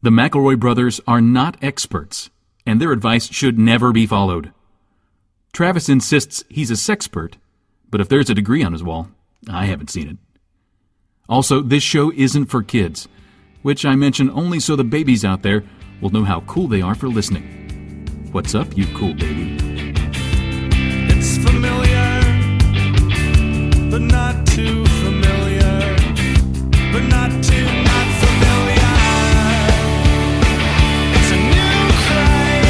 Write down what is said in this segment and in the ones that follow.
The McElroy brothers are not experts, and their advice should never be followed. Travis insists he's a sexpert, but if there's a degree on his wall, I haven't seen it. Also, this show isn't for kids, which I mention only so the babies out there will know how cool they are for listening. What's up, you cool baby? It's familiar, but not too familiar, but not too not familiar. It's a new craze.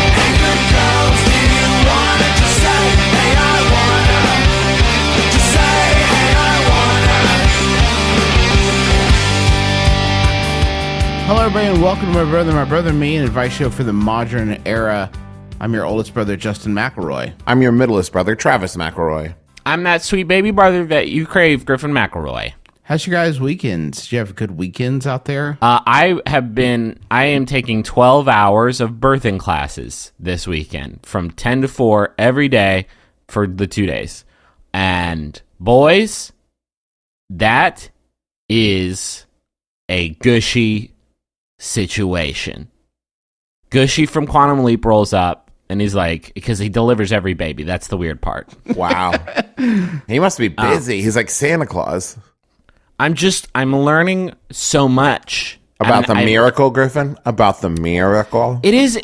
Hey, good girls, do you wanna just say, hey, I wanna? Just say, hey, I wanna. Hello, everybody, and welcome to My Brother, Me, an advice show for the modern era. I'm your oldest brother, Justin McElroy. I'm your middlest brother, Travis McElroy. I'm that sweet baby brother that you crave, Griffin McElroy. How's your guys' weekends? Did you have good weekends out there? I am taking 12 hours of birthing classes this weekend from 10 to 4 every day for the 2 days. And boys, that is a gushy situation. Gushy from Quantum Leap rolls up. And he's like, because he delivers every baby. That's the weird part. Wow. He must be busy. He's like Santa Claus. I'm learning so much. About the miracle, Griffin? About the miracle? It is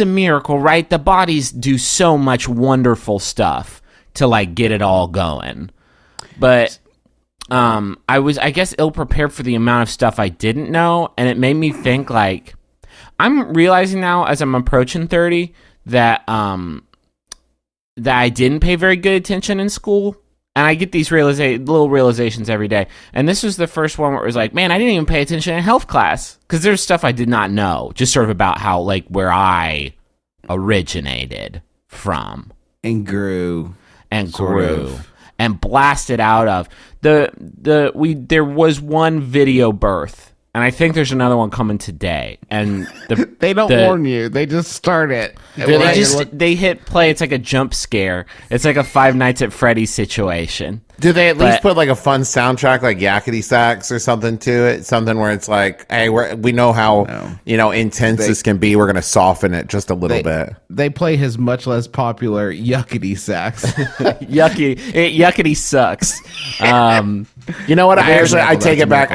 a miracle, right? The bodies do so much wonderful stuff to like get it all going. But I was, I guess, ill-prepared for the amount of stuff I didn't know. And it made me think like, I'm realizing now as I'm approaching 30 that that I didn't pay very good attention in school, and I get these little realizations every day. And this was the first one where it was like, man, I didn't even pay attention in health class because there's stuff I did not know, just sort of about how like where I originated from And grew and blasted out of there was one video birth. And I think there's another one coming today. And they don't warn you. They just start it. They hit play. It's like a jump scare. It's like a Five Nights at Freddy's situation. Do they at least put like a fun soundtrack like Yakety Sax or something to it? Something where it's like, hey, we know how intense this can be. We're going to soften it just a little bit. They play his much less popular Yuckety Sax. Yuckety sucks. You know what? I take it back.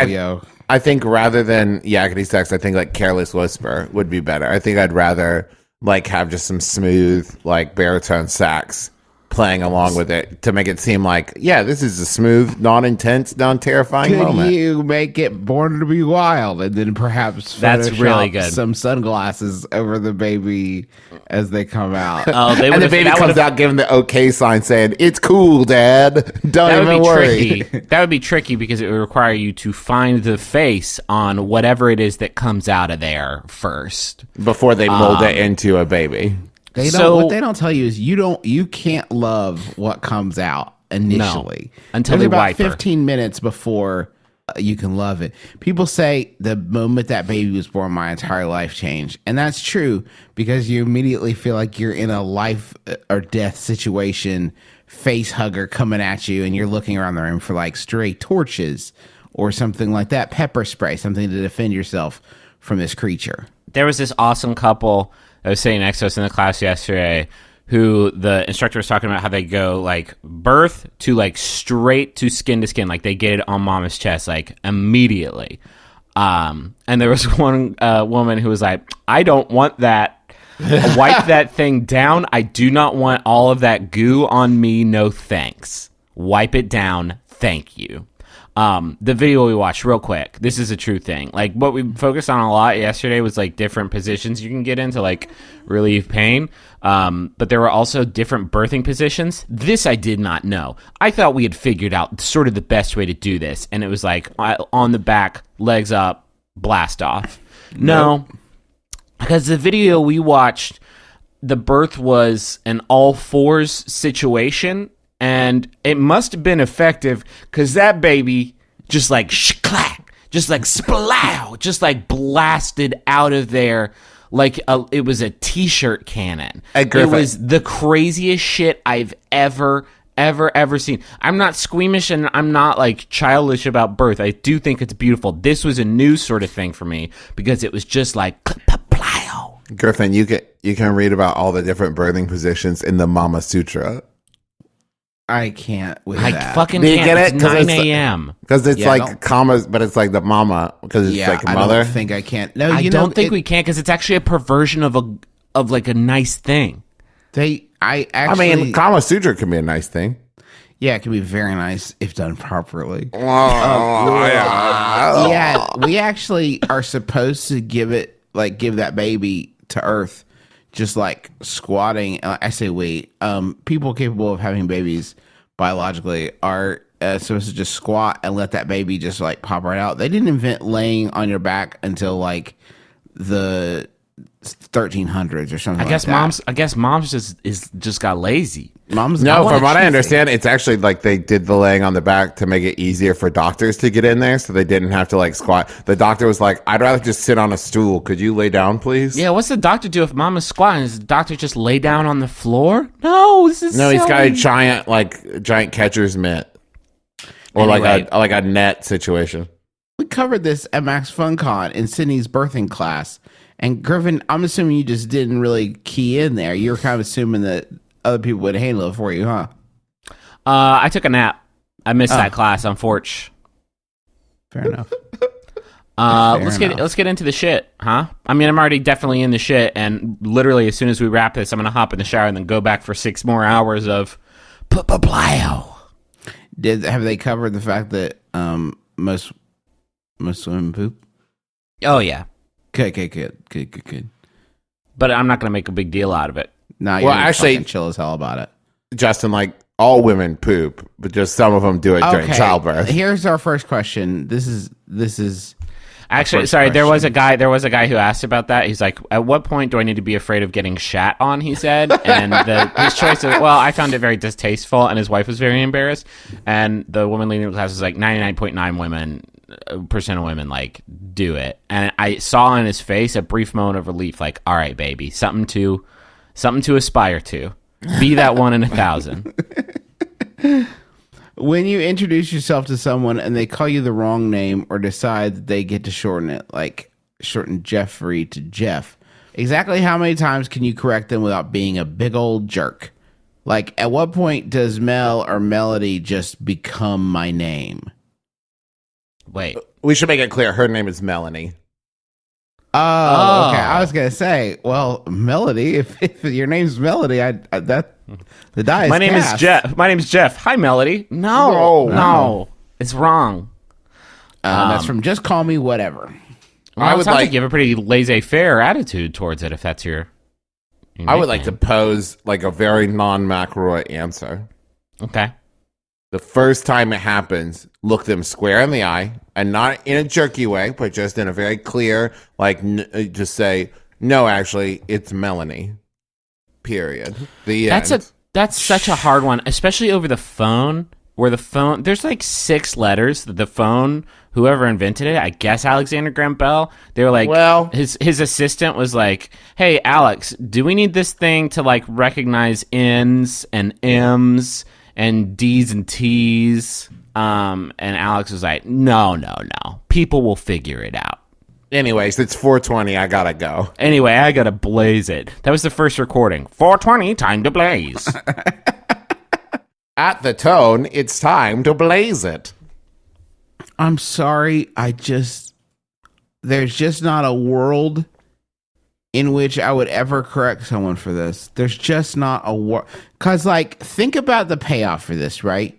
I think rather than Yakety Sax, I think like Careless Whisper would be better. I think I'd rather like have just some smooth like baritone sax playing along with it to make it seem like, yeah, this is a smooth, non-intense, non-terrifying moment. Could you make it Born to Be Wild and then perhaps that's really good. Some sunglasses over the baby as they come out? And the baby comes out giving the okay sign saying, it's cool, Dad. Don't even worry. That would be tricky because it would require you to find the face on whatever it is that comes out of there first. Before they mold it into a baby. What they don't tell you is you can't love what comes out initially until they about wipe her. 15 minutes before you can love it. People say the moment that baby was born, my entire life changed, and that's true because you immediately feel like you're in a life or death situation, face hugger coming at you, and you're looking around the room for like stray torches or something like that, pepper spray, something to defend yourself from this creature. There was this awesome couple that was sitting next to us in the class yesterday who the instructor was talking about how they go like birth to like straight to skin, like they get it on mama's chest like immediately. And there was one woman who was like, I don't want that. Wipe that thing down. I do not want all of that goo on me. No thanks. Wipe it down. Thank you. The video we watched real quick, this is a true thing. Like what we focused on a lot yesterday was like different positions you can get into like relieve pain. But there were also different birthing positions. This I did not know. I thought we had figured out sort of the best way to do this. And it was like on the back, legs up, blast off. No, because the video we watched, the birth was an all fours situation. And it must have been effective because that baby just like clack, just like splow, just like blasted out of there like it was a t-shirt cannon. It was the craziest shit I've ever ever seen. I'm not squeamish and I'm not like childish about birth. I do think it's beautiful. This was a new sort of thing for me because it was just like plow. Griffin, you can read about all the different birthing positions in the Mama Sutra. I can't with I that. fucking Do you can't. get it? It's 9 a.m. Because it's Yeah, like commas, but it's like the mama because it's like I mother. don't think I can. No, I you don't know, think we can because it's actually a perversion of like a nice thing. I actually. mean, Kama Sutra can be a nice thing. Yeah, it can be very nice if done properly. Yeah. Yeah, we actually are supposed to give that baby to Earth, just like squatting. I say we. People capable of having babies biologically are supposed to just squat and let that baby just like pop right out. They didn't invent laying on your back until like the 1300s or something. I guess like that. I guess moms just got lazy. Mom's No, I from what I cheesy. understand, it's actually like they did the laying on the back to make it easier for doctors to get in there, so they didn't have to like squat. The doctor was like, "I'd rather just sit on a stool. Could you lay down, please?" Yeah, what's the doctor do if mom is squatting? Does the doctor just lay down on the floor? No, this is No, he's got a silly. giant catcher's mitt, or Anyway. like a net situation. We covered this at Max FunCon in Sydney's birthing class. And Griffin, I'm assuming you just didn't really key in there. You were kind of assuming that other people would handle it for you, huh? I took a nap. I missed that class, unfortunately. Fair enough. Let's enough. get into the shit, huh? I mean, I'm already definitely in the shit, and literally as soon as we wrap this, I'm gonna hop in the shower and then go back for 6 more hours of plow. Have they covered the fact that most women poop? Oh yeah, Good. but I'm not gonna make a big deal out of it. Nah, Well, you're actually- fucking chill as hell about it. Justin, like all women poop, but just some of them do it during childbirth. Here's our first question. This is Actually, first sorry, there was a question. guy who asked about that. He's like, "At what point do I need to be afraid of getting shat on?" He said, and his choice of, well, I found it very distasteful, and his wife was very embarrassed. And the woman leading the class was like, 99.9% of women like do it. And I saw in his face a brief moment of relief, like, all right, baby, something to aspire to. Be that 1 in 1,000. when you introduce yourself to someone and they call you the wrong name or decide that they get to shorten it, like shorten Jeffrey to Jeff. Exactly how many times can you correct them without being a big old jerk? Like, at what point does Mel or Melody just become my name? Wait, We should make it clear her name is Melanie. Oh, okay. I was gonna say, well, Melody. If your name's Melody, the die is my name cast. is Jeff. My name's Jeff. Hi, Melody. No, it's wrong. That's from Just Call Me Whatever. Well, I would sounds like- you have a pretty laissez-faire attitude towards it, if that's your I would like to nickname. pose like a very non-McElroy answer. Okay. The first time it happens, look them square in the eye, and not in a jerky way, but just in a very clear, like, just say, "No, actually, it's Melanie." Period. The end. That's such a hard one, especially over the phone. Where the phone, there's like 6 letters that the phone, whoever invented it, I guess Alexander Graham Bell, they were like, Well- his assistant was like, "Hey, Alex, do we need this thing to like recognize N's and M's and D's and T's?" And Alex was like, no. People will figure it out. Anyways, it's 4:20. I gotta go. Anyway, I gotta blaze it. That was the first recording. 4:20, time to blaze. At the tone, it's time to blaze it. I'm sorry. There's just not a world in which I would ever correct someone for this. There's just not a world. Because, like, think about the payoff for this, right?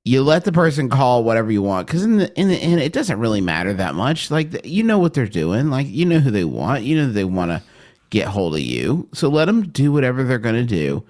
You let the person call whatever you want. Because in the end, it doesn't really matter that much. Like, you know what they're doing. Like, you know who they want. You know they want to get hold of you. So let them do whatever they're going to do.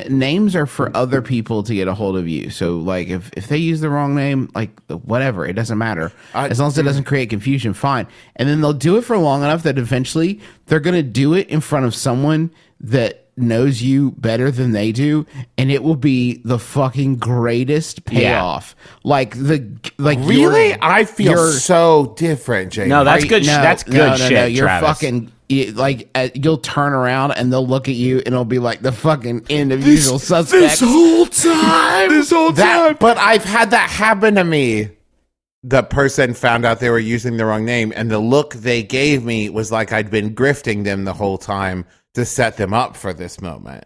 Names are for other people to get a hold of you. So, like, if they use the wrong name, like, whatever, it doesn't matter. As long as it doesn't create confusion, fine. And then they'll do it for long enough that eventually they're going to do it in front of someone that knows you better than they do, and it will be the fucking greatest payoff. Like Really? I feel so different, Jay. No, that's good. That's good shit, no. You're Travis. fucking you'll turn around and they'll look at you and it'll be like the fucking end of Usual Suspects. This whole time. But I've had that happen to me. The person found out they were using the wrong name, and the look they gave me was like I'd been grifting them the whole time to set them up for this moment.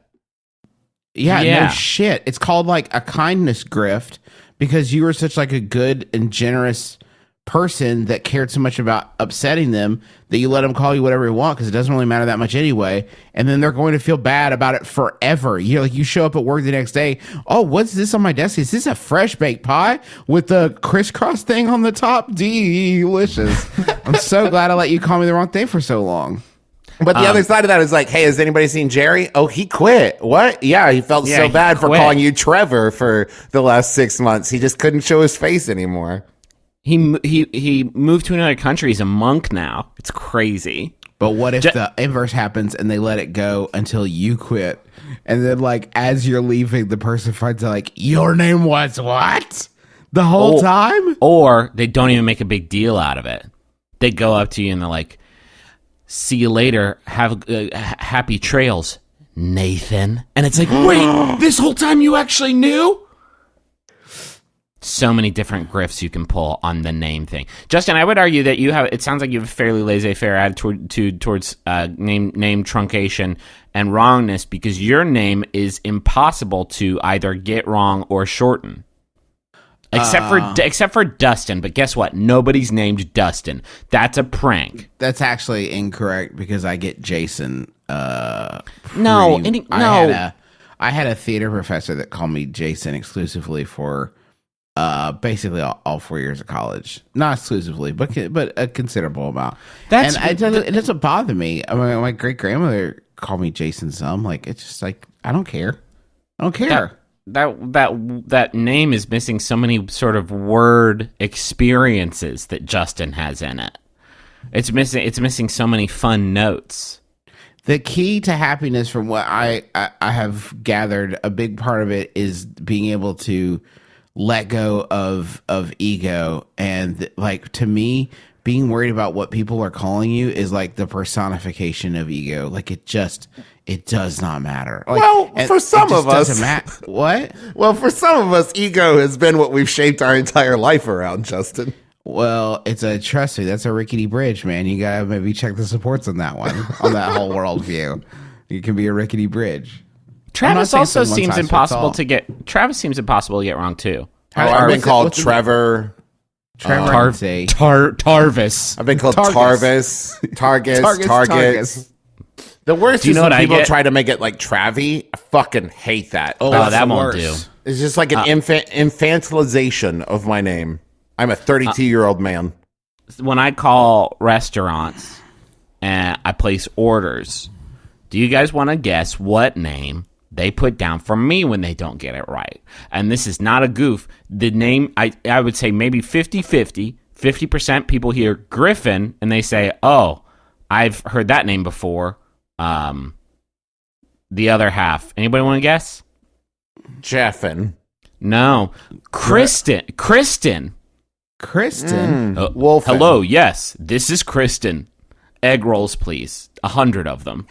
Yeah, no shit. It's called like a kindness grift because you were such like a good and generous person that cared so much about upsetting them that you let them call you whatever you want because it doesn't really matter that much anyway. And then they're going to feel bad about it forever. You show up at work the next day. Oh, what's this on my desk? Is this a fresh baked pie with the crisscross thing on the top? Delicious. I'm so glad I let you call me the wrong thing for so long. But the other side of that is like, hey, has anybody seen Jerry? Oh, he quit. What? Yeah, he felt so bad for calling you Trevor for the last 6 months. He just couldn't show his face anymore. He moved to another country. He's a monk now. It's crazy. But what if the inverse happens and they let it go until you quit? And then, like, as you're leaving, the person finds out, like, your name was what? The whole time? Or they don't even make a big deal out of it. They go up to you and they're like, see you later. Have happy trails, Nathan. And it's like, wait, this whole time you actually knew? So many different grifts you can pull on the name thing. Justin, I would argue that it sounds like you have a fairly laissez-faire attitude towards name truncation and wrongness because your name is impossible to either get wrong or shorten. Except for Dustin, but guess what? Nobody's named Dustin. That's a prank. That's actually incorrect because I get Jason. I had a theater professor that called me Jason exclusively for basically all 4 years of college. Not exclusively, but a considerable amount. It doesn't bother me. I mean, my great grandmother called me Jason some. Like, it's just like I don't care. That name is missing so many sort of word experiences that Justin has in it. It's missing so many fun notes. The key to happiness, from what I have gathered, a big part of it is being able to let go of ego. And like, to me, being worried about what people are calling you is like the personification of ego. Like, it does not matter. Like, well, for some of us, what? Well, for some of us, ego has been what we've shaped our entire life around, Justin. Well, trust me, that's a rickety bridge, man. You gotta maybe check the supports on that one, on that whole worldview. It can be a rickety bridge. Travis also seems impossible to get. Travis seems impossible to get wrong too. I've been called Trevor. Tarvis. I've been called Tarvis. Targus. The worst is when people try to make it like Travi. I fucking hate that. Oh, that won't do. It's just like an infantilization of my name. I'm a 32-year-old man. When I call restaurants and I place orders, do you guys want to guess what name they put down for me when they don't get it right? And this is not a goof. The name, I would say maybe 50-50. 50% people hear Griffin and they say, oh, I've heard that name before. The other half. Anybody want to guess? Jeffin. No. Kristen. Wolfen. Hello, yes. This is Kristen. Egg rolls, please. 100 of them.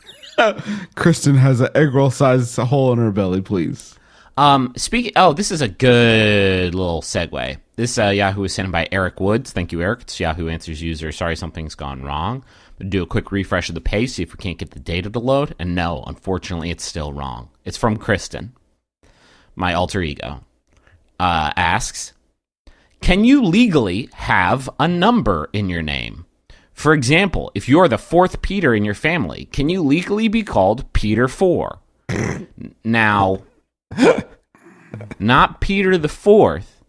Kristen has an egg roll sized hole in her belly, please. This is a good little segue. This Yahoo was sent by Eric Woods. Thank you, Eric. It's Yahoo Answers user. Sorry, something's gone wrong. Do a quick refresh of the page, see if we can't get the data to load. And no, unfortunately, it's still wrong. It's from Kristen, my alter ego. Asks, can you legally have a number in your name? For example, if you're the fourth Peter in your family, can you legally be called Peter 4? Now, not Peter the Fourth.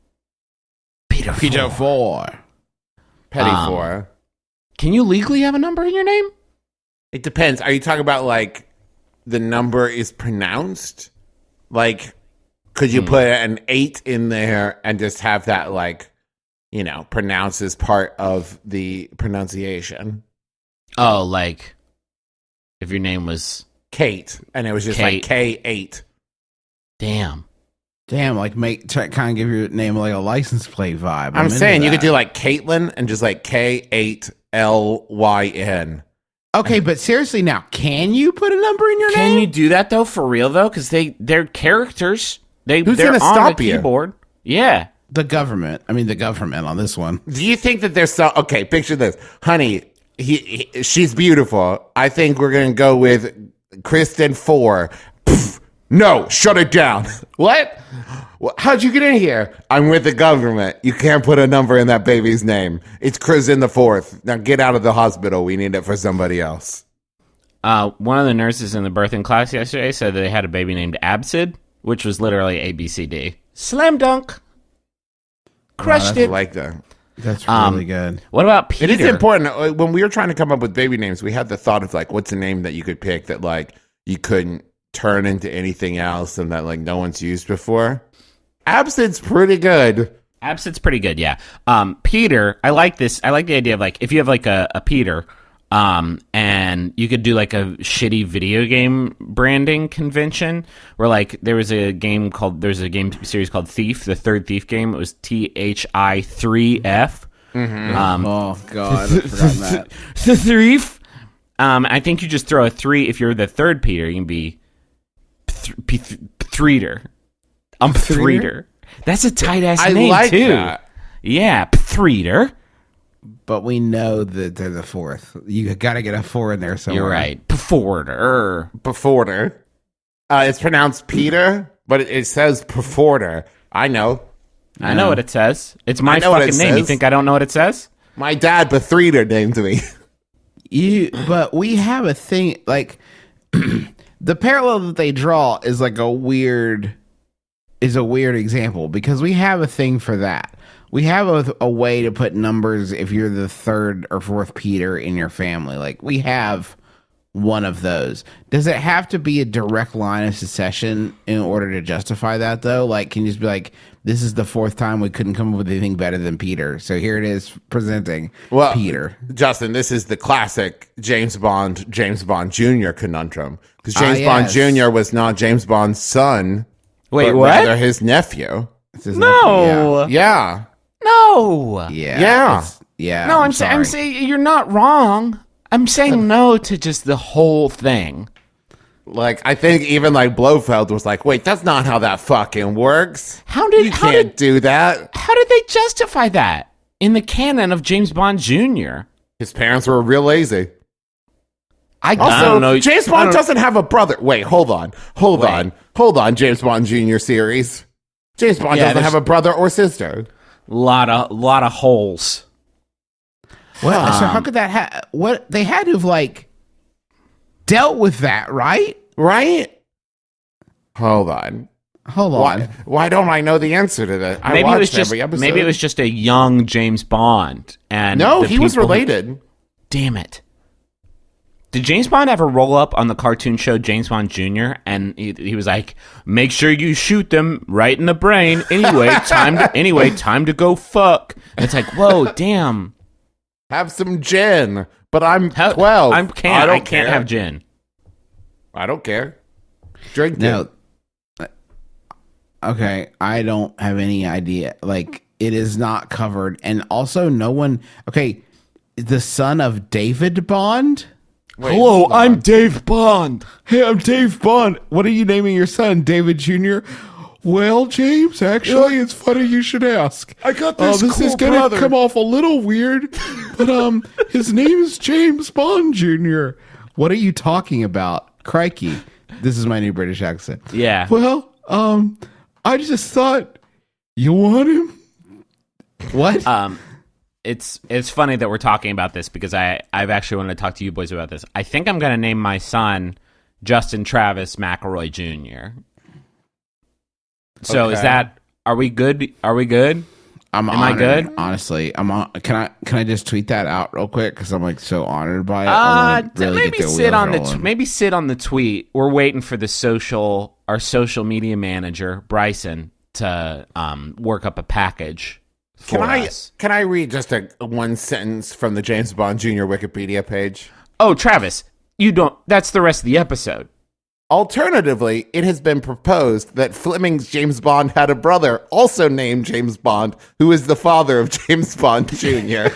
Peter 4. Petty 4. Can you legally have a number in your name? It depends. Are you talking about like the number is pronounced? Like, could you put an 8 in there and just have that, like, you know, pronounced as part of the pronunciation? Oh, like if your name was Kate, and it was just like K8. Damn. Damn, like kind of give your name like a license plate vibe. I'm saying you could do like Caitlin and just like K8LYN. Okay, but seriously now, can you put a number in your name? Can you do that though for real though? Because they're characters. They're gonna on stop the you? keyboard. Yeah. The government on this one. Do you think that there's so okay? Picture this, honey. She's beautiful. I think we're gonna go with Kristen 4. Pff, no, shut it down. What? How'd you get in here? I'm with the government. You can't put a number in that baby's name. It's Kristen the 4th. Now get out of the hospital. We need it for somebody else. One of the nurses in the birthing class yesterday said that they had a baby named Absid, which was literally ABCD. Slam dunk. Crushed it. I like that. That's really good. What about Peter? It is important. When we were trying to come up with baby names, we had the thought of like, what's a name that you could pick that like you couldn't turn into anything else and that like no one's used before. Absid's pretty good. Absid's pretty good, yeah. Peter, I like this. I like the idea of like if you have like a Peter, and you could do like a shitty video game branding convention where like there's a game series called Thief, the third Thief game. It was THI3F. Oh God, I forgot that. The Thief. I think you just throw a 3 if you're the third Peter. You can be Threader. I'm Threader. That's a tight ass name like too. That. Yeah, Threader. But we know that they're the 4th. You got to get a 4 in there somewhere. You're right. Beforder. It's pronounced Peter, but it says Perforter. I know. I know what it says. It's my fucking name. You think I don't know what it says? My dad, Bethreader, named me. But we have a thing like the parallel that they draw is like a weird example because we have a thing for that. We have a way to put numbers if you're the 3rd or 4th Peter in your family. Like we have one of those. Does it have to be a direct line of succession in order to justify that though? Like can you just be like, this is the 4th time we couldn't come up with anything better than Peter. So here it is presenting Peter. Justin, this is the classic James Bond Jr. conundrum. Because James Bond Jr. was not James Bond's son. Wait, but what? rather his nephew. No. Yeah. No. Yeah. No, I'm saying you're not wrong. I'm saying no to just the whole thing. Like, I think even like Blofeld was like, wait, that's not how that fucking works. You can't do that. How did they justify that in the canon of James Bond Jr.? His parents were real lazy. I don't know. James Bond doesn't have a brother. Wait, hold on, James Bond Jr. series. James Bond doesn't have a brother or sister. Lot of holes. What? So how could that what they had to have like dealt with that, right? Right? Hold on. Why don't I know the answer to that? Maybe it was just a young James Bond, and no, he was related. Damn it! Did James Bond ever roll up on the cartoon show James Bond Jr. and he was like, "Make sure you shoot them right in the brain." Anyway, time to go fuck. And it's like, whoa, damn. Have some gin, but I'm 12. I can't have gin. I don't care. Drink no. Okay, I don't have any idea. Like, it is not covered, and also no one. Okay, the son of David Bond. Wait, hello, I'm Dave Bond. Hey, I'm Dave Bond. What are you naming your son, David Jr.? Well, James, actually, it's funny you should ask. I got this This is going to come off a little weird, but his name is James Bond Jr. What are you talking about? Crikey. This is my new British accent. Yeah. Well, I just thought, you want him? What? It's funny that we're talking about this because I've actually wanted to talk to you boys about this. I think I'm going to name my son Justin Travis McElroy Jr. So Okay. is that? Are we good? Am I good? Honestly, I'm on. Can I just tweet that out real quick because I'm like so honored by it. I wanna really maybe get the sit wheels on rolling. maybe sit on the tweet. We're waiting for our social media manager Bryson to work up a package for us. Can I read just a one sentence from the James Bond Jr. Wikipedia page? Oh, Travis, you don't. That's the rest of the episode. Alternatively, it has been proposed that Fleming's James Bond had a brother also named James Bond, who is the father of James Bond Jr.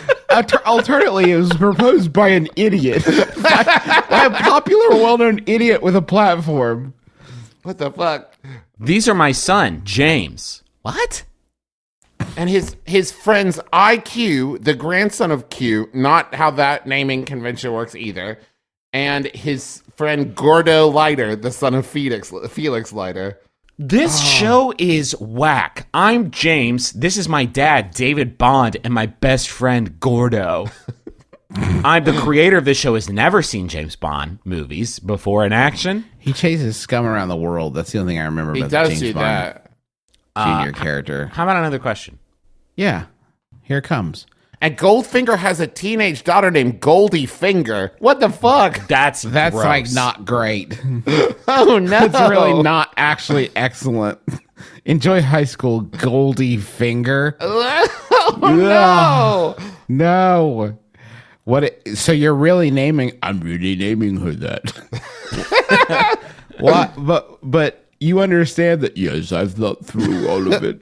Alternately, it was proposed by an idiot. by a popular, well-known idiot with a platform. What the fuck? These are my son, James. What? And his friend's IQ, the grandson of Q, not how that naming convention works either, and his friend Gordo Leiter, the son of Felix Leiter. This show is whack. I'm James. This is my dad, David Bond, and my best friend, Gordo. I'm the creator of this show. Has never seen James Bond movies before in action. He chases scum around the world. That's the only thing I remember He about does the James do Bond that. Junior character. How about another question? Yeah, here it comes. And Goldfinger has a teenage daughter named Goldie Finger. What the fuck? That's Like gross. not great. Oh no. That's really not actually excellent. Enjoy high school, Goldie Finger. Oh no. No. So you're really naming? I'm really naming her that. What? But you understand that? Yes, I've thought through all of it.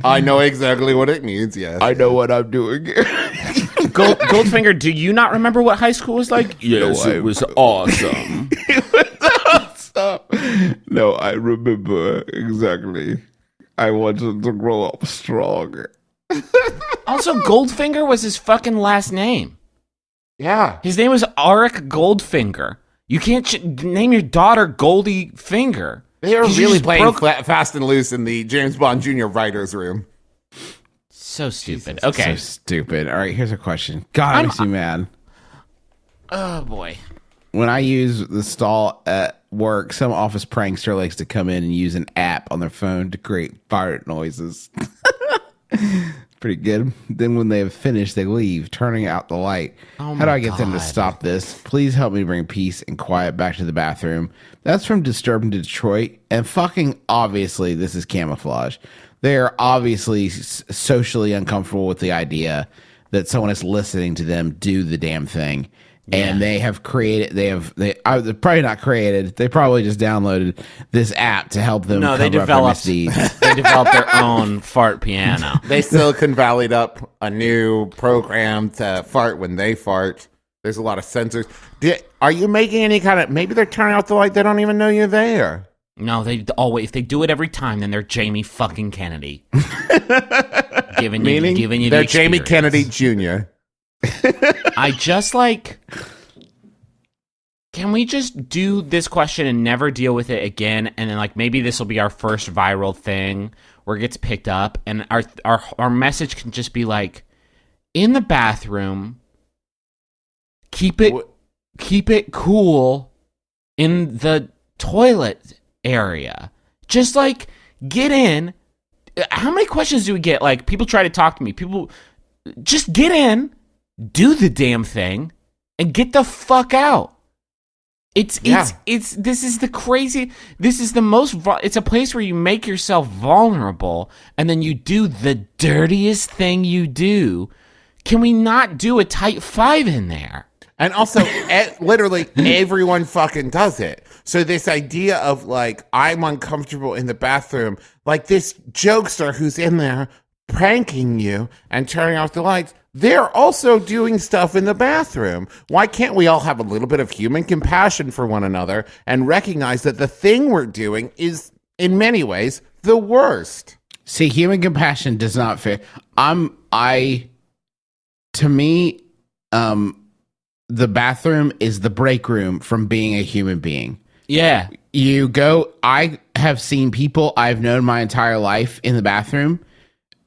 I know exactly what it means, yes. I know what I'm doing here. Goldfinger, do you not remember what high school was like? Yes, it was awesome. No, I remember exactly. I wanted to grow up strong. Also, Goldfinger was his fucking last name. Yeah. His name was Auric Goldfinger. You can't name your daughter Goldie Finger. They are 'Cause you really just playing broke- fast and loose in the James Bond Jr. writer's room. So stupid. Okay. So stupid. All right, here's a question. God, it makes me mad. Oh boy. When I use the stall at work, some office prankster likes to come in and use an app on their phone to create fart noises. Pretty good. Then when they have finished, they leave, turning out the light. Oh How do my I get them to God. stop this? Please help me bring peace and quiet back to the bathroom. That's from Disturbed in Detroit. And fucking obviously, this is camouflage. They're obviously socially uncomfortable with the idea that someone is listening to them do the damn thing. And they have created, they're probably not created. They probably just downloaded this app to help them No, they cover up their developed misdeeds. they developed their own fart piano. They Silicon Valleyed up a new program to fart when they fart. There's a lot of sensors. Are you making any kind of, maybe they're turning out the light, they don't even know you're there. No, they always, if they do it every time, then they're Jamie fucking Kennedy. giving you They're the Jamie experience. Kennedy Jr. I just like, can we just do this question and never deal with it again? And then like maybe this will be our first viral thing where it gets picked up, and our message can just be like, in the bathroom, keep it cool in the toilet area. Just like get in. How many questions do we get? Like people try to talk to me. People just get in. Do the damn thing and get the fuck out. This is the crazy, this is the most, it's a place where you make yourself vulnerable and then you do the dirtiest thing you do. Can we not do a tight five in there? And also, literally everyone fucking does it. So this idea of like, I'm uncomfortable in the bathroom, like this jokester who's in there pranking you and turning off the lights, they're also doing stuff in the bathroom. Why can't we all have a little bit of human compassion for one another and recognize that the thing we're doing is, in many ways, the worst? See, human compassion does not fit. To me, the bathroom is the break room from being a human being. Yeah. You go, I have seen people I've known my entire life in the bathroom,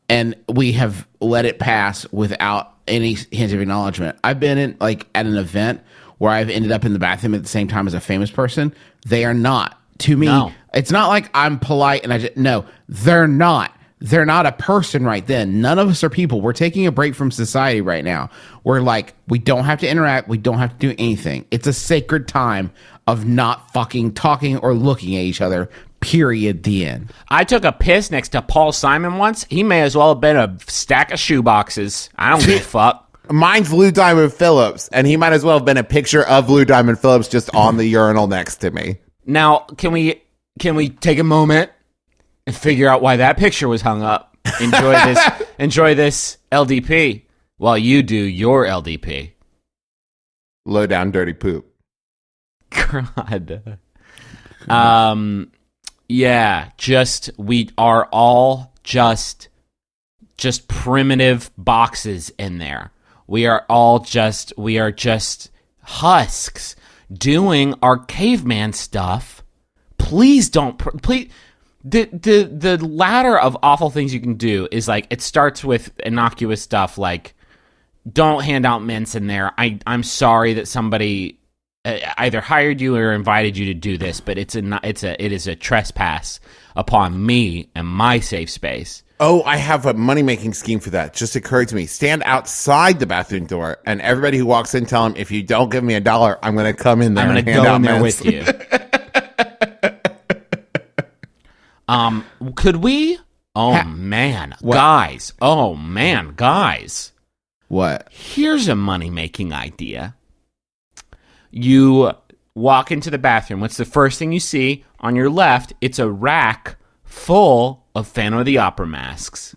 and we have let it pass without any hint of acknowledgement. I've been in like at an event where I've ended up in the bathroom at the same time as a famous person. They are not. To me, No. It's not like I'm polite and no, they're not. They're not a person right then. None of us are people. We're taking a break from society right now. We're like, we don't have to interact. We don't have to do anything. It's a sacred time of not fucking talking or looking at each other. Period. The end. I took a piss next to Paul Simon once. He may as well have been a stack of shoeboxes. I don't give a fuck. Mine's Lou Diamond Phillips, and he might as well have been a picture of Lou Diamond Phillips just on the urinal next to me. Now, can we take a moment and figure out why that picture was hung up? Enjoy this LDP while you do your LDP. Low down dirty poop. God. Yeah, we are all just primitive boxes in there. We are just husks doing our caveman stuff. Please don't. Please, the ladder of awful things you can do is like it starts with innocuous stuff like don't hand out mints in there. I'm sorry that somebody either hired you or invited you to do this, but it is a trespass upon me and my safe space. Oh, I have a money-making scheme for that. Just occurred to me. Stand outside the bathroom door, and everybody who walks in, tell them, if you don't give me $1, I'm going to come in there and hand out mints. I'm going to go in there with you. Could we? Oh, man. What? Guys. Oh, man. Guys. What? Here's a money-making idea. You walk into the bathroom. What's the first thing you see? On your left, it's a rack full of Phantom of the Opera masks.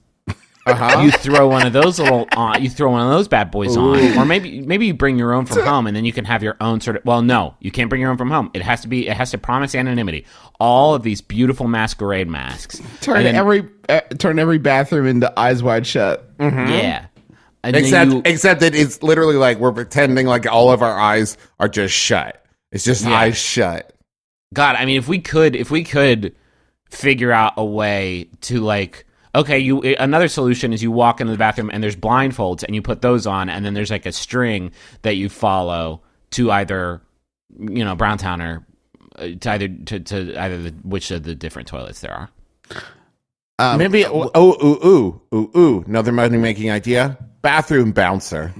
Uh-huh. You throw one of those you throw one of those bad boys on, or maybe you bring your own from home, and then you can have your own sort of. Well, no, you can't bring your own from home. It has to promise anonymity. All of these beautiful masquerade masks. Turn every bathroom into Eyes Wide Shut. Mm-hmm. Yeah. And Except that it's literally like we're pretending like all of our eyes are just shut. It's just eyes shut. God, I mean, if we could figure out a way to like, okay, another solution is you walk into the bathroom and there's blindfolds and you put those on, and then there's like a string that you follow to either, Browntown or to either which of the different toilets there are. Maybe another money making idea. Bathroom bouncer.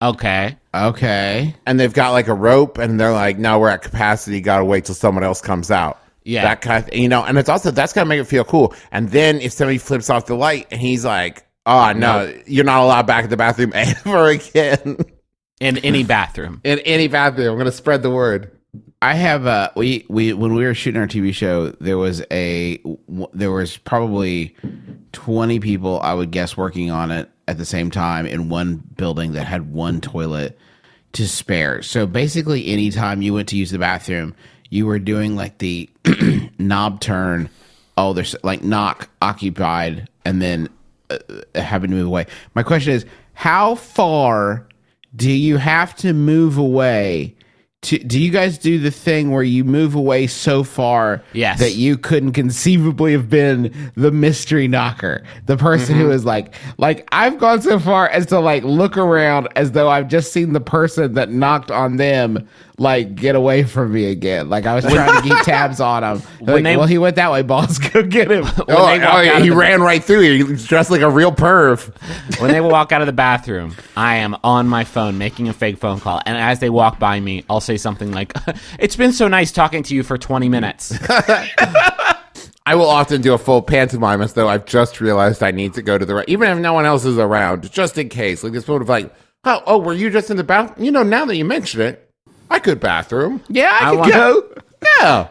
Okay. And they've got like a rope, and they're like, no, we're at capacity, gotta wait till someone else comes out. Yeah. That kind of, and it's also, that's gonna make it feel cool. And then if somebody flips off the light and he's like, oh no, you're not allowed back in the bathroom ever again. In any bathroom. In any bathroom. I'm gonna spread the word. I have we when we were shooting our TV show, there was probably 20 people, I would guess, working on it at the same time in one building that had one toilet to spare. So basically, anytime you went to use the bathroom, you were doing like the knob turn. Oh, there's like knock occupied, and then having to move away. My question is, how far do you have to move away? Do you guys do the thing where you move away so far that you couldn't conceivably have been the mystery knocker? The person who is like I've gone so far as to like look around as though I've just seen the person that knocked on them like get away from me again. Like I was trying to keep tabs on him. Like, well, he went that way, boss. Go get him. He ran right through you. He was dressed like a real perv. When they walk out of the bathroom, I am on my phone making a fake phone call. And as they walk by me, I'll say something like, it's been so nice talking to you for 20 minutes. I will often do a full pantomime as though I've just realized I need to go to the right, even if no one else is around, just in case. Like this sort of like, oh, were you just in the bathroom? Now that you mention it, I could bathroom. Yeah, I could go. Yeah.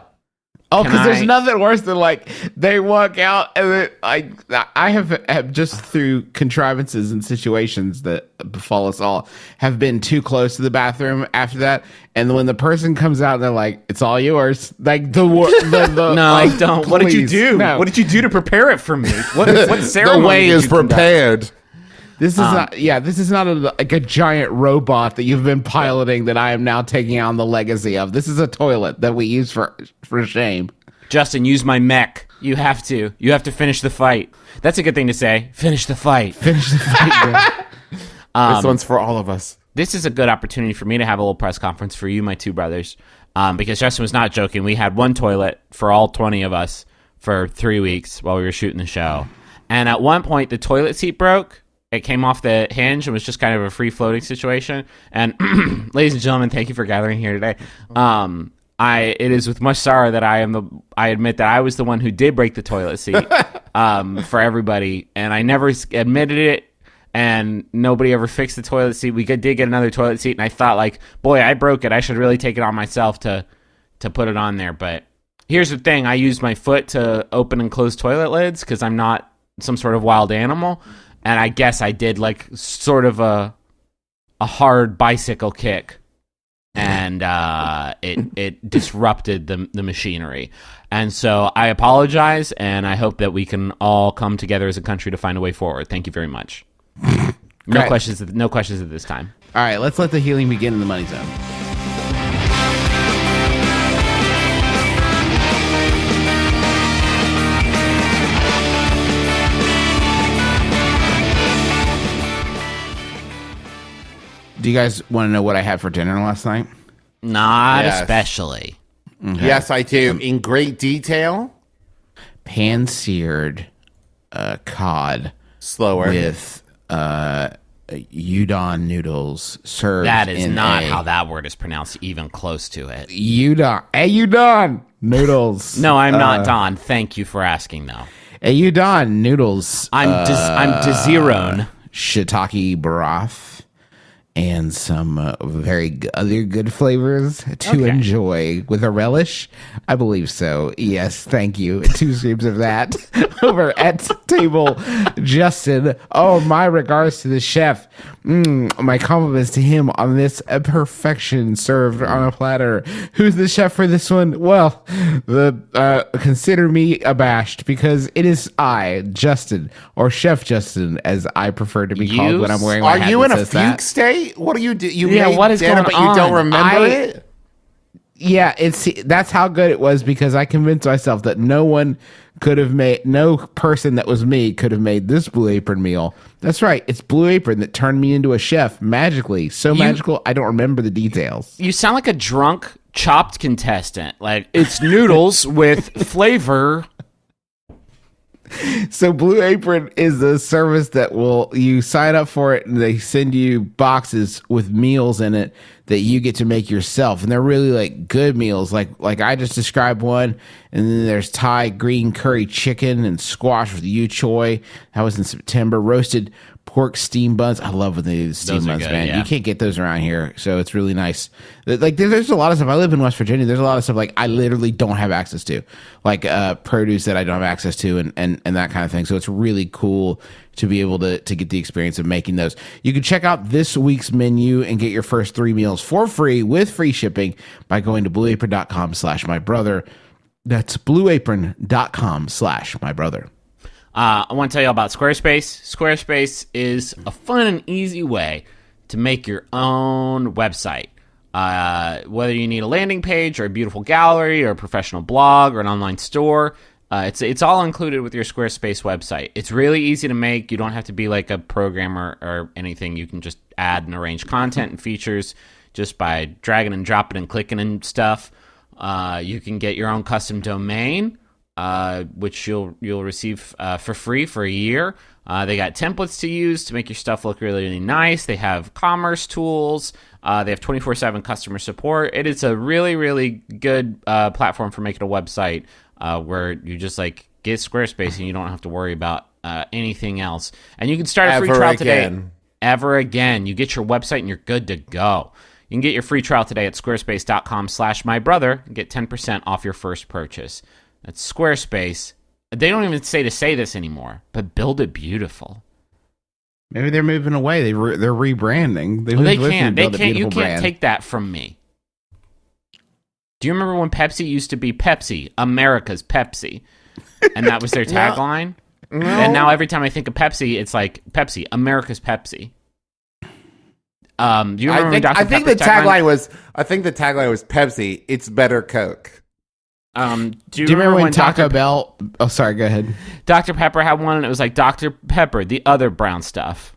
Oh, because there's nothing worse than like they walk out and then, I have just through contrivances and situations that befall us all have been too close to the bathroom after that, and when the person comes out, they're like, "It's all yours." Like the no, like, don't. Please, what did you do? No. What did you do to prepare it for me? What ceremony? The way is prepared. This is not. Yeah, this is not like a giant robot that you've been piloting that I am now taking on the legacy of. This is a toilet that we use for shame. Justin, use my mech. You have to. You have to finish the fight. That's a good thing to say. Finish the fight. Finish the fight. This one's for all of us. This is a good opportunity for me to have a little press conference for you, my two brothers, because Justin was not joking. We had one toilet for all 20 of us for 3 weeks while we were shooting the show, and at one point the toilet seat broke. It came off the hinge and was just kind of a free-floating situation. And ladies and gentlemen, thank you for gathering here today. It is with much sorrow that I admit that I was the one who did break the toilet seat for everybody, and I never admitted it. And nobody ever fixed the toilet seat. We did get another toilet seat, and I thought, like, boy, I broke it. I should really take it on myself to to put it on there. But here's the thing: I use my foot to open and close toilet lids because I'm not some sort of wild animal, and I guess I did like sort of a hard bicycle kick, and it disrupted the machinery. And so I apologize, and I hope that we can all come together as a country to find a way forward. Thank you very much. No Right. questions. No questions at this time. All right, let's let the healing begin in the money zone. Do you guys want to know what I had for dinner last night? Not Yes. especially. Yes, I do. In great detail. Pan-seared cod Slower. with udon noodles served. That is in not a how that word is pronounced, even close to it. udon noodles. No, I'm not Don. Thank you for asking, though. Udon noodles. I'm Desiron. Shiitake broth and some other good flavors to enjoy with a relish. I believe so. Yes, thank you. 2 scoops of that over at table Justin. Oh, my regards to the chef. My compliments to him on this perfection served on a platter. Who's the chef for this one? Well, consider me abashed because it is I, Justin, or Chef Justin, as I prefer to be called when I'm wearing my Are hat you that in a says fugue that. state? What do you do? You Yeah, made what is dinner, going but you don't on? remember it? Yeah, that's how good it was because I convinced myself that no person that was me could have made this Blue Apron meal. That's right, it's Blue Apron that turned me into a chef magically. So magical, I don't remember the details. You sound like a drunk Chopped contestant. Like, it's noodles with flavor. So Blue Apron is a service that you sign up for it and they send you boxes with meals in it that you get to make yourself. And they're really like good meals. Like I just described one. And then there's Thai green curry chicken and squash with yu choy. That was in September. Roasted pork steam buns. I love when they do the steam Those are buns, good, man. yeah. You can't get those around here. So it's really nice. Like there's a lot of stuff. I live in West Virginia. There's a lot of stuff like I literally don't have access to, like produce that I don't have access to and that kind of thing. So it's really cool to be able to get the experience of making those. You can check out this week's menu and get your first 3 meals for free with free shipping by going to blueapron.com/mybrother. That's blueapron.com/mybrother. I want to tell you about Squarespace. Squarespace is a fun and easy way to make your own website. Whether you need a landing page or a beautiful gallery or a professional blog or an online store, it's all included with your Squarespace website. It's really easy to make. You don't have to be like a programmer or anything. You can just add and arrange content and features just by dragging and dropping and clicking and stuff. You can get your own custom domain, which you'll receive for free for a year. They got templates to use to make your stuff look really, really nice. They have commerce tools. They have 24/7 customer support. It is a really, really good platform for making a website where you just like get Squarespace and you don't have to worry about anything else. And you can start a free Ever trial today. again. Ever again. You get your website and you're good to go. You can get your free trial today at squarespace.com/mybrother and get 10% off your first purchase. That's Squarespace. They don't even say this anymore, but build it beautiful. Maybe they're moving away. They're rebranding. Well, they can't. They can't. You can't take that from me. Do you remember when Pepsi used to be Pepsi, America's Pepsi, and that was their tagline? And now every time I think of Pepsi, it's like Pepsi, America's Pepsi. Do you remember when Dr. I think Pepper's the tagline was Pepsi. It's better Coke. Do you remember when Taco Dr. Bell? Oh, sorry. Go ahead. Dr. Pepper had one, and it was like Dr. Pepper, the other brown stuff.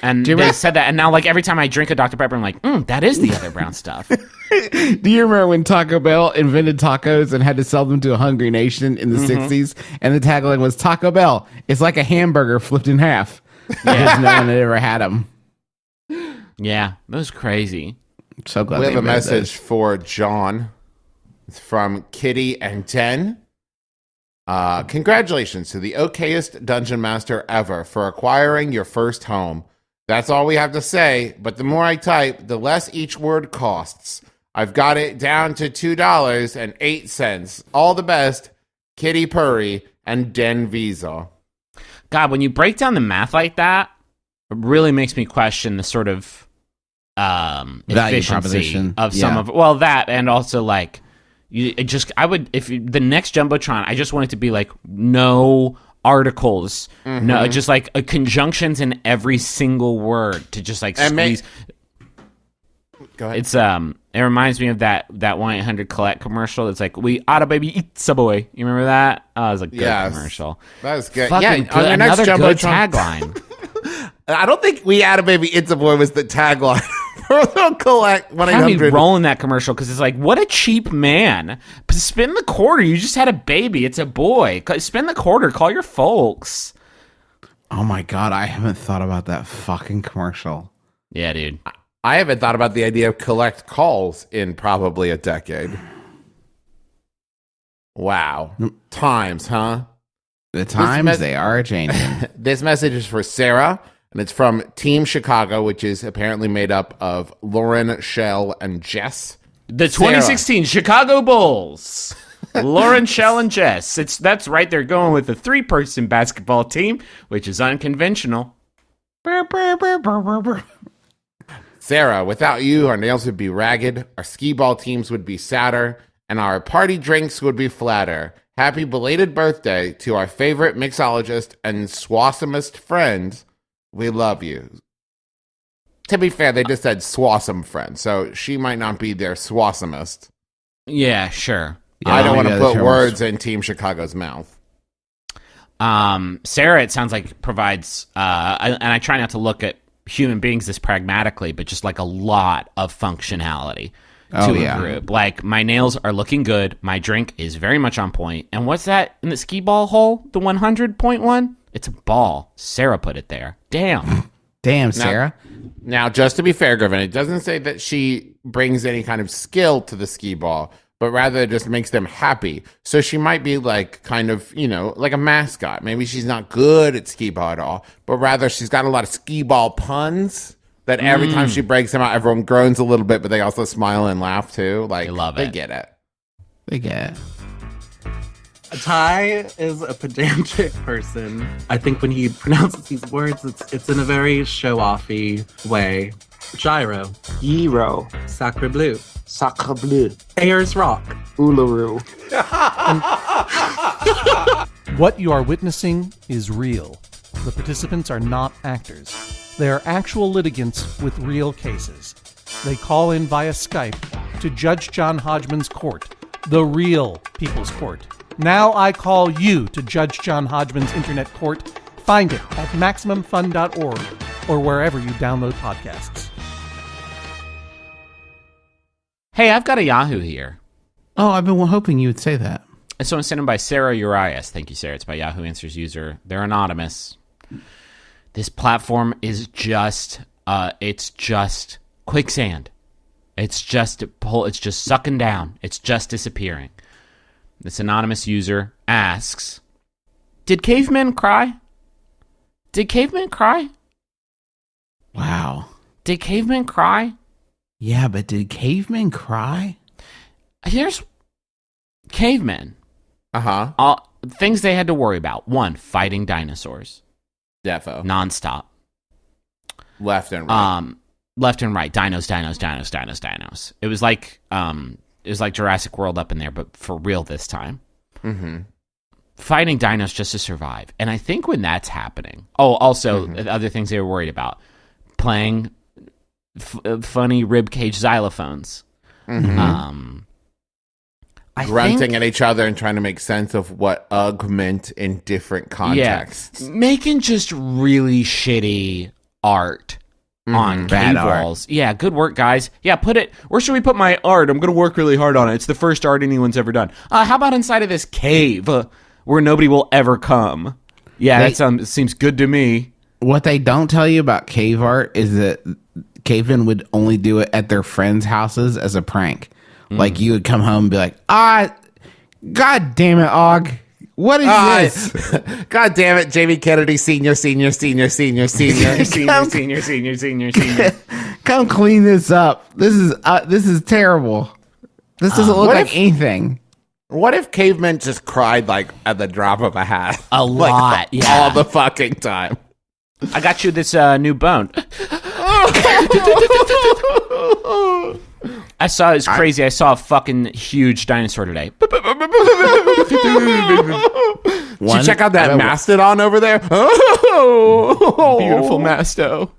And Do you they remember- said that, and now like every time I drink a Dr. Pepper, I'm like, that is the other brown stuff. Do you remember when Taco Bell invented tacos and had to sell them to a hungry nation in the 60s? And the tagline was Taco Bell. It's like a hamburger flipped in half. Because no one had ever had them. Yeah, that was crazy. So glad We they have a invented message for John. It's from Kitty and Den. Congratulations to the okayest dungeon master ever for acquiring your first home. That's all we have to say, but the more I type, the less each word costs. I've got it down to $2.08. All the best, Kitty Purry and Den Wiesel. God, when you break down the math like that, it really makes me question the sort of efficiency of some of that, and also like the next Jumbotron, I just want it to be like no articles, no, just like conjunctions in every single word to just like squeeze. Go ahead. It's it reminds me of that 1-800-COLLECT commercial. It's like, we oughta baby eat Subway. You remember that? Oh, it was a good commercial. That was good. Fucking good. Another good tagline. I don't think "We Oughta Baby It's a Boy" was the tagline for Collect 1-800. Had me rolling that commercial because it's like, what a cheap man. Spin the quarter. You just had a baby. It's a boy. Spin the quarter. Call your folks. Oh my God, I haven't thought about that fucking commercial. Yeah, dude. I haven't thought about the idea of collect calls in probably a decade. Wow. Times, huh? The times, they are changing. This message is for Sarah, and it's from Team Chicago, which is apparently made up of Lauren, Shell, and Jess. The 2016 Chicago Bulls. Lauren, Shell, and Jess. That's right. They're going with a 3-person basketball team, which is unconventional. Sarah, without you, our nails would be ragged, our skee ball teams would be sadder, and our party drinks would be flatter. Happy belated birthday to our favorite mixologist and swassamist friend. We love you. To be fair, they just said swassam friend, so she might not be their swassamist. Yeah, sure. Yeah, I don't want to put words in Team Chicago's mouth. Sarah, it sounds like, provides, and I try not to look at human beings this pragmatically, but just like a lot of functionality to a group. Like, my nails are looking good. My drink is very much on point. And what's that in the skee ball hole? The 100.1? It's a ball. Sarah put it there. Damn. Damn, Sarah. Now, just to be fair, Griffin, it doesn't say that she brings any kind of skill to the skee ball, but rather it just makes them happy. So she might be like kind of, like a mascot. Maybe she's not good at skee ball at all, but rather she's got a lot of skee ball puns that every time she breaks them out, everyone groans a little bit, but they also smile and laugh too. Like, they love it. They get it. They get it. Ty is a pedantic person. I think when he pronounces these words, it's in a very show-offy way. Gyro. Gyro. Sacre bleu. Sacre bleu. Ayers Rock. Uluru. What you are witnessing is real. The participants are not actors. They are actual litigants with real cases. They call in via Skype to Judge John Hodgman's court, the real People's Court. Now I call you to Judge John Hodgman's internet court. Find it at MaximumFun.org or wherever you download podcasts. Hey, I've got a Yahoo here. Oh, I've been hoping you would say that. So I'm sent in by Sarah Urias. Thank you, Sarah. It's by Yahoo Answers user. They're anonymous. This platform is just, it's just quicksand. It's just sucking down. It's just disappearing. This anonymous user asks, did cavemen cry? Did cavemen cry? Wow. Did cavemen cry? Yeah, but did cavemen cry? Here's cavemen. Uh-huh. Things they had to worry about. 1, fighting dinosaurs. Defo. Nonstop. Left and right. Left and right. Dinos. It was like Jurassic World up in there, but for real this time. Mm-hmm. Fighting dinos just to survive. And I think when that's happening... Oh, also, other things they were worried about. Playing funny ribcage xylophones. Mm-hmm. Grunting at each other and trying to make sense of what "ugh" meant in different contexts. Yeah. Making just really shitty art on cave walls. Yeah, good work, guys. Yeah, where should we put my art? I'm going to work really hard on it. It's the first art anyone's ever done. How about inside of this cave where nobody will ever come? Yeah, that seems good to me. What they don't tell you about cave art is that cavemen would only do it at their friends' houses as a prank. Like, you would come home and be like, God damn it, Og. What is this? God damn it, Jamie Kennedy, senior. Come clean this up. This is terrible. This doesn't look like anything. What if Cavemen just cried like at the drop of a hat? A lot, yeah. All the fucking time. I got you this new bone. I saw it's crazy. I saw a fucking huge dinosaur today. Did you check out that mastodon over there? Oh, Beautiful masto.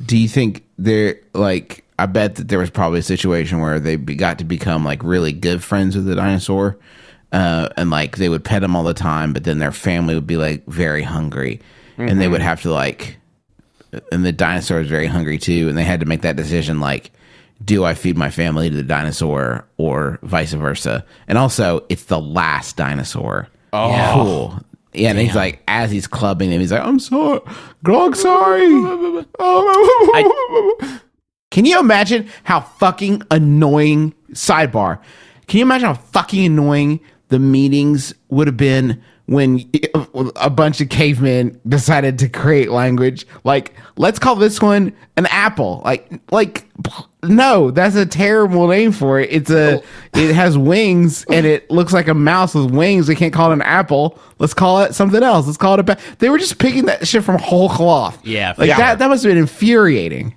Do you think they're like? I bet that there was probably a situation where they got to become like really good friends with the dinosaur, and like they would pet him all the time, but then their family would be like very hungry, and they would have to like, and the dinosaur is very hungry too, and they had to make that decision like, do I feed my family to the dinosaur or vice versa? And also, it's the last dinosaur. Oh, yeah. Cool. Yeah, and he's like, as he's clubbing him, he's like, I'm sorry. Grog, sorry. Can you imagine how fucking annoying, sidebar, can you imagine how fucking annoying the meetings would have been when a bunch of cavemen decided to create language? Like, let's call this one an apple. Like, no, that's a terrible name for it. It has wings and it looks like a mouse with wings. We can't call it an apple. Let's call it something else. Let's call it they were just picking that shit from whole cloth. Yeah. Like that must have been infuriating.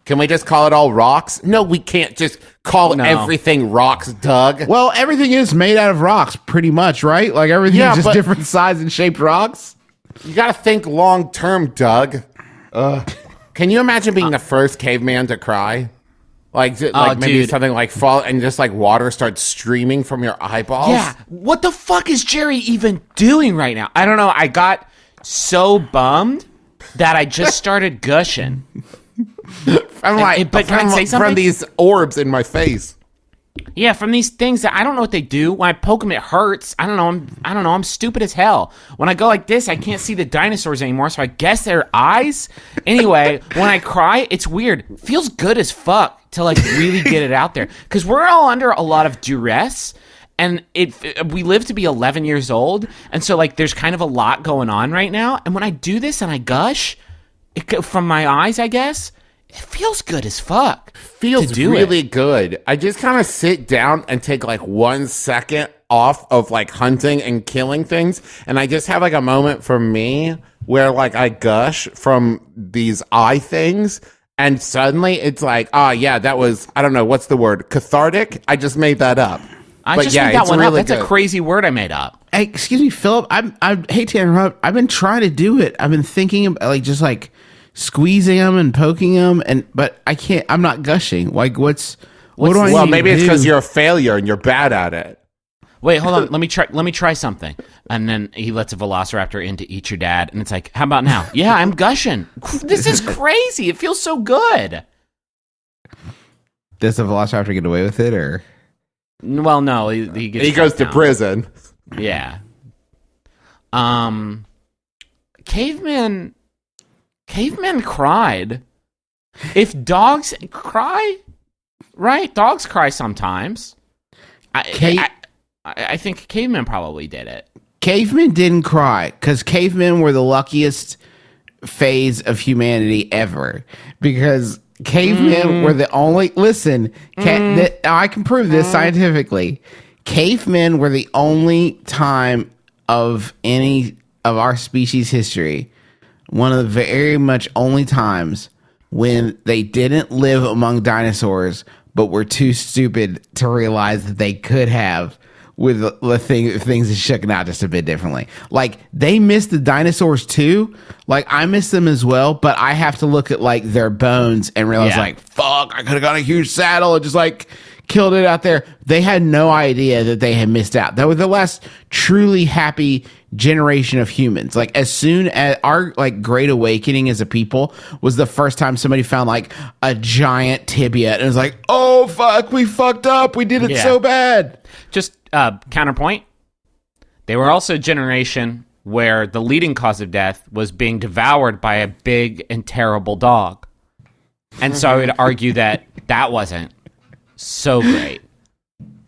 Can we just call it all rocks? No, we can't just call everything rocks, Doug. Well, everything is made out of rocks, pretty much, right? Like everything is just different size and shaped rocks. You got to think long term, Doug. Can you imagine being the first caveman to cry? Like maybe something like fall and just like water starts streaming from your eyeballs. Yeah. What the fuck is Jerry even doing right now? I don't know. I got so bummed that I just started gushing. I'm like, but can I say something? From these orbs in my face. Yeah, from these things that I don't know what they do. When I poke them, it hurts. I don't know. I'm stupid as hell. When I go like this, I can't see the dinosaurs anymore. So I guess they're eyes. Anyway, when I cry, it's weird. It feels good as fuck to like really get it out there because we're all under a lot of duress. And we live to be 11 years old, and so like there's kind of a lot going on right now. And when I do this and I gush from my eyes, I guess. It feels good as fuck. Feels really good. I just kind of sit down and take like 1 second off of like hunting and killing things. And I just have like a moment for me where like I gush from these eye things. And suddenly it's like, yeah, that was, I don't know, what's the word? Cathartic? I just made that up. I just made that one really up. That's a crazy word I made up. Hey, excuse me, Philip. I hate to interrupt. I've been trying to do it. I've been thinking about like just like squeezing them and poking them, but I can't. I'm not gushing. Like, what do I? Well, maybe it's because you're a failure and you're bad at it. Wait, hold on. Let me try something. And then he lets a velociraptor in to eat your dad, and it's like, how about now? Yeah, I'm gushing. This is crazy. It feels so good. Does the velociraptor get away with it, or? Well, no. He goes to prison. Yeah. Cavemen cried. If dogs cry, right? Dogs cry sometimes. I think cavemen probably did it. Cavemen didn't cry because cavemen were the luckiest phase of humanity ever. Because cavemen were the only. Listen, I can prove this scientifically. Cavemen were the only time of any of our species history. One of the very much only times when they didn't live among dinosaurs, but were too stupid to realize that they could have with the things that shook out just a bit differently. Like, they missed the dinosaurs too. Like, I miss them as well, but I have to look at like their bones and realize like, fuck, I could have got a huge saddle and just like killed it out there. They had no idea that they had missed out. That was the last truly happy generation of humans. Like, as soon as our like great awakening as a people was the first time somebody found like a giant tibia and it was like, oh fuck, we fucked up, we did it so bad. Just counterpoint, they were also a generation where the leading cause of death was being devoured by a big and terrible dog, and so I would argue that wasn't so great.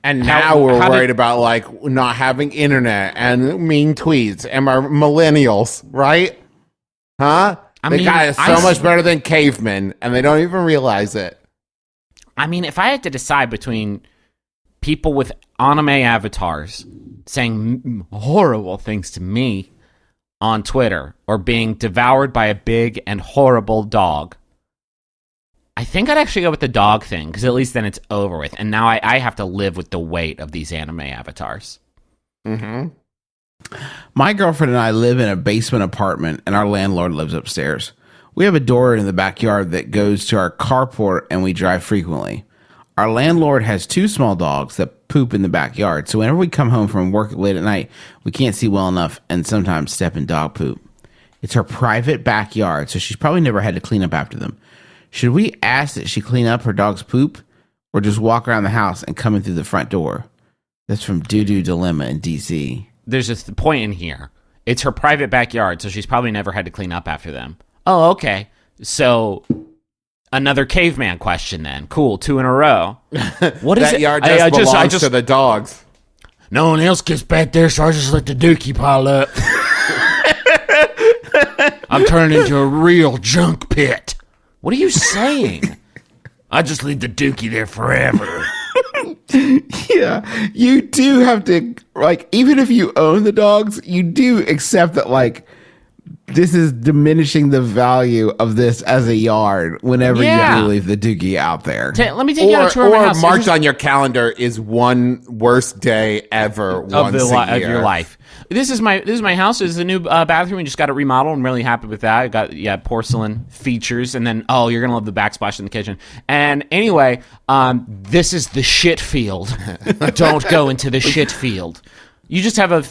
And now we're worried about like not having internet and mean tweets and our millennials, right? Huh? The guy is so much better than cavemen, and they don't even realize it. I mean, if I had to decide between people with anime avatars saying horrible things to me on Twitter or being devoured by a big and horrible dog, I think I'd actually go with the dog thing, because at least then it's over with. And now I have to live with the weight of these anime avatars. Mm-hmm. My girlfriend and I live in a basement apartment, and our landlord lives upstairs. We have a door in the backyard that goes to our carport, and we drive frequently. Our landlord has 2 small dogs that poop in the backyard, so whenever we come home from work late at night, we can't see well enough and sometimes step in dog poop. It's her private backyard, so she's probably never had to clean up after them. Should we ask that she clean up her dog's poop, or just walk around the house and come in through the front door? That's from Doo-Doo Dilemma in DC. There's just a point in here. It's her private backyard, so she's probably never had to clean up after them. Oh, okay. So another caveman question then. Cool, 2 in a row. What is that it? yard just belongs to the dogs. No one else gets back there, so I just let the dookie pile up. I'm turning into a real junk pit. What are you saying? I just leave the dookie there forever. Yeah, you do have to, like, even if you own the dogs, you do accept that, like, this is diminishing the value of this as a yard whenever you have to leave the doogie out there. Let me take you on a tour of my house. Or marked on your calendar is one worst day ever of your life. This is my house. This is a new bathroom. We just got it remodeled. I'm really happy with that. I got porcelain features, and then you're gonna love the backsplash in the kitchen. And anyway, this is the shit field. Don't go into the shit field. You just have a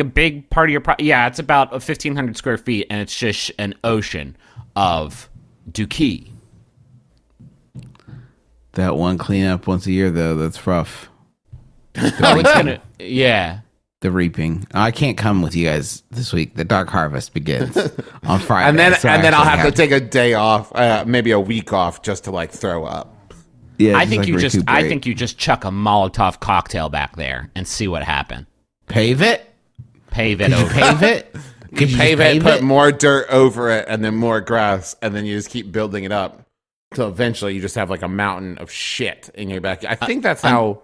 big part of your it's about 1,500 square feet, and it's just an ocean of dookie. That one cleanup once a year, though, that's rough. The reaping. I can't come with you guys this week. The dark harvest begins on Friday. and then I'll have to take a day off, maybe a week off, just to like throw up. Yeah, I think you just chuck a Molotov cocktail back there and see what happens. Pave it over. Pave it. You pave it, put more dirt over it, and then more grass, and then you just keep building it up. So eventually, you just have like a mountain of shit in your backyard. I think that's how,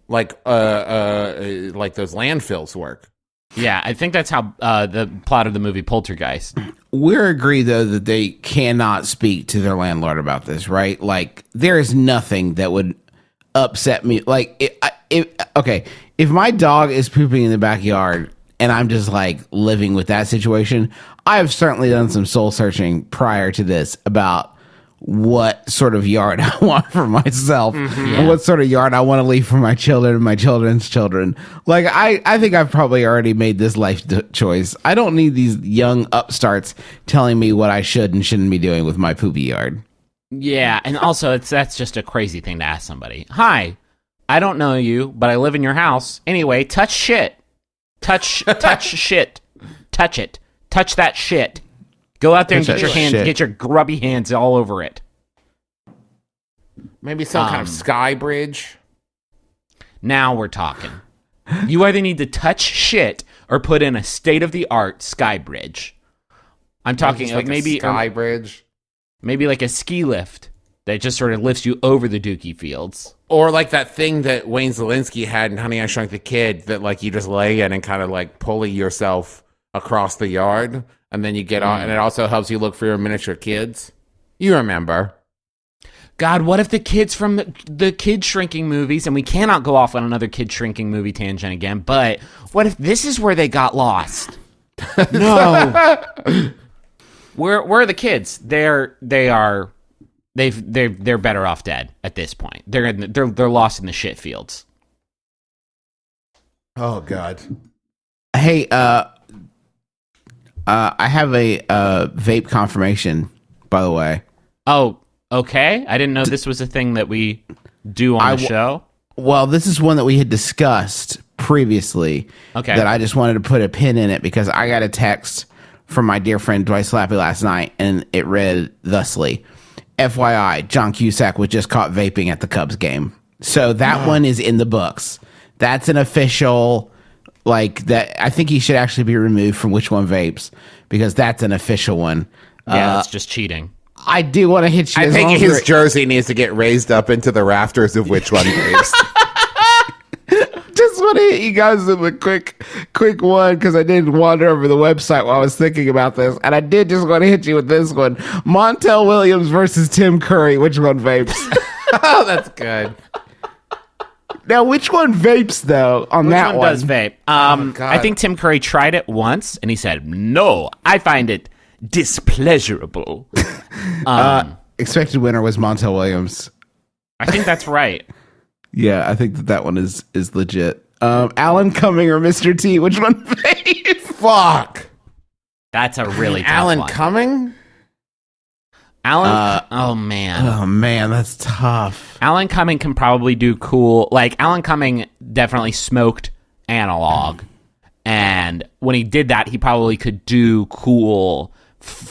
like those landfills work. Yeah, I think that's how the plot of the movie Poltergeist. We're agreed, though, that they cannot speak to their landlord about this, right? Like, there is nothing that would upset me. Like, if my dog is pooping in the backyard and I'm just like living with that situation, I have certainly done some soul searching prior to this about what sort of yard I want for myself and what sort of yard I want to leave for my children and my children's children. Like, I think I've probably already made this life choice. I don't need these young upstarts telling me what I should and shouldn't be doing with my poopy yard. Yeah, and also that's just a crazy thing to ask somebody. Hi, I don't know you, but I live in your house. Anyway, touch shit. Touch shit. Touch it. Touch that shit. Go out there and get your grubby hands all over it. Maybe some kind of sky bridge. Now we're talking. You either need to touch shit or put in a state-of-the-art sky bridge. I'm talking like maybe a sky bridge. Maybe like a ski lift that just sort of lifts you over the dookie fields. Or like that thing that Wayne Zielinski had in Honey, I Shrunk the Kid that like you just lay in and kind of like pulley yourself across the yard. And then you get on, and it also helps you look for your miniature kids. You remember. God, what if the kids from the kid shrinking movies, and we cannot go off on another kid shrinking movie tangent again, but what if this is where they got lost? No. Where are the kids? They're better off dead at this point. They're lost in the shit fields. Oh God. Hey, I have a vape confirmation, by the way. Oh, okay. I didn't know this was a thing that we do on the show. Well, this is one that we had discussed previously. Okay. That I just wanted to put a pin in it because I got a text from my dear friend Dwight Slappy last night, and it read thusly: FYI, John Cusack was just caught vaping at the Cubs game. So that one is in the books. That's an official, like that. I think he should actually be removed from Which One Vapes because that's an official one. Yeah, that's just cheating. I do want to hit you. I think his jersey needs to get raised up into the rafters of Which One Vapes. Just want to hit you guys with a quick one because I did wander over the website while I was thinking about this, and I did just want to hit you with this one: Montel Williams versus Tim Curry. Which one vapes? Oh, that's good. Now, which one vapes though? On Which that one does vape? I think Tim Curry tried it once, and he said, "No, I find it displeasurable." Expected winner was Montel Williams. I think that's right. Yeah, I think that one is legit. Alan Cumming or Mr. T? Which one vapes? Fuck. That's a really tough Alan one. Cumming? Alan. Oh man. Oh man, that's tough. Alan Cumming can probably do cool. Like Alan Cumming definitely smoked analog, and when he did that, he probably could do cool,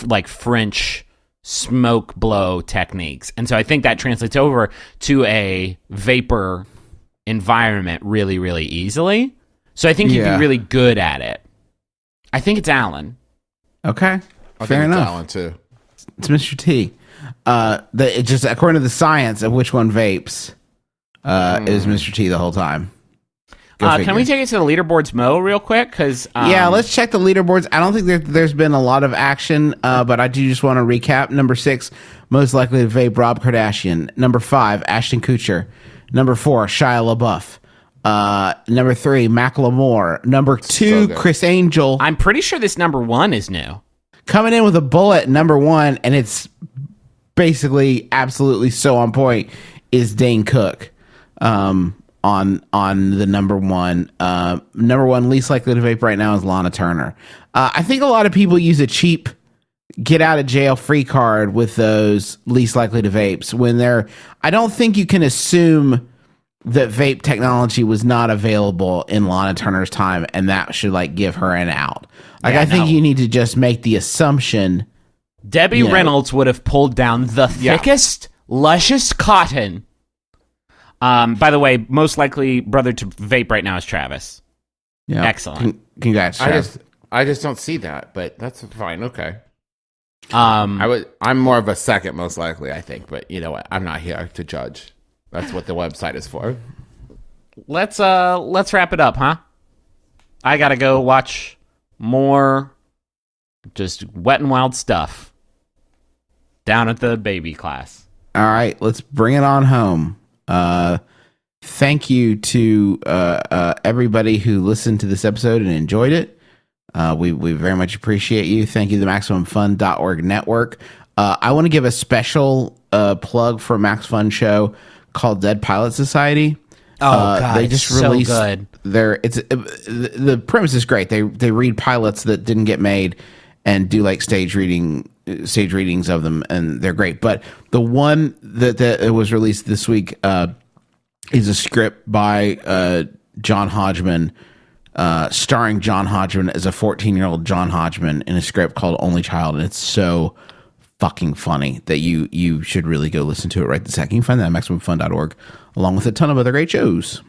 like French smoke blow techniques. And so I think that translates over to a vapor environment really, really easily. So I think he'd be really good at it. I think it's Alan. Okay, fair enough. Alan too. It's Mr. T. It just according to the science of which one vapes, is Mr. T the whole time. Can we take it to the leaderboards, Mo, real quick? Because yeah, let's check the leaderboards. I don't think there's been a lot of action, but I do just want to recap. Number 6, most likely to vape, Rob Kardashian. Number 5, Ashton Kutcher. Number 4, Shia LaBeouf. Number 3, Macklemore. Number 2, Chris Angel. I'm pretty sure this number 1 is new. Coming in with a bullet, number 1, and it's basically absolutely so on point, is Dane Cook. On the number 1. Number 1 least likely to vape right now is Lana Turner. I think a lot of people use a cheap get out of jail free card with those least likely to vapes when I don't think you can assume that vape technology was not available in Lana Turner's time and that should like give her an out. Like I think you need to just make the assumption Debbie Reynolds would have pulled down the thickest, luscious cotton. By the way, most likely brother to vape right now is Travis. Yeah, excellent. Congrats, Travis. I just don't see that, but that's fine. Okay. I'm more of a second, most likely. I think, but you know what? I'm not here to judge. That's what the website is for. Let's wrap it up, huh? I gotta go watch more just Wet and Wild stuff down at the baby class. All right, let's bring it on home. Thank you to everybody who listened to this episode and enjoyed it. We very much appreciate you. Thank you to the MaximumFun.org network. I want to give a special plug for a Max Fun show called Dead Pilot Society. Oh God, they just so released good. The premise is great. They read pilots that didn't get made and do like stage readings of them, and they're great. But the one that was released this week is a script by John Hodgman, starring John Hodgman as a 14-year-old John Hodgman in a script called Only Child, and it's so fucking funny that you should really go listen to it right this second. You can find that at MaximumFun.org, along with a ton of other great shows.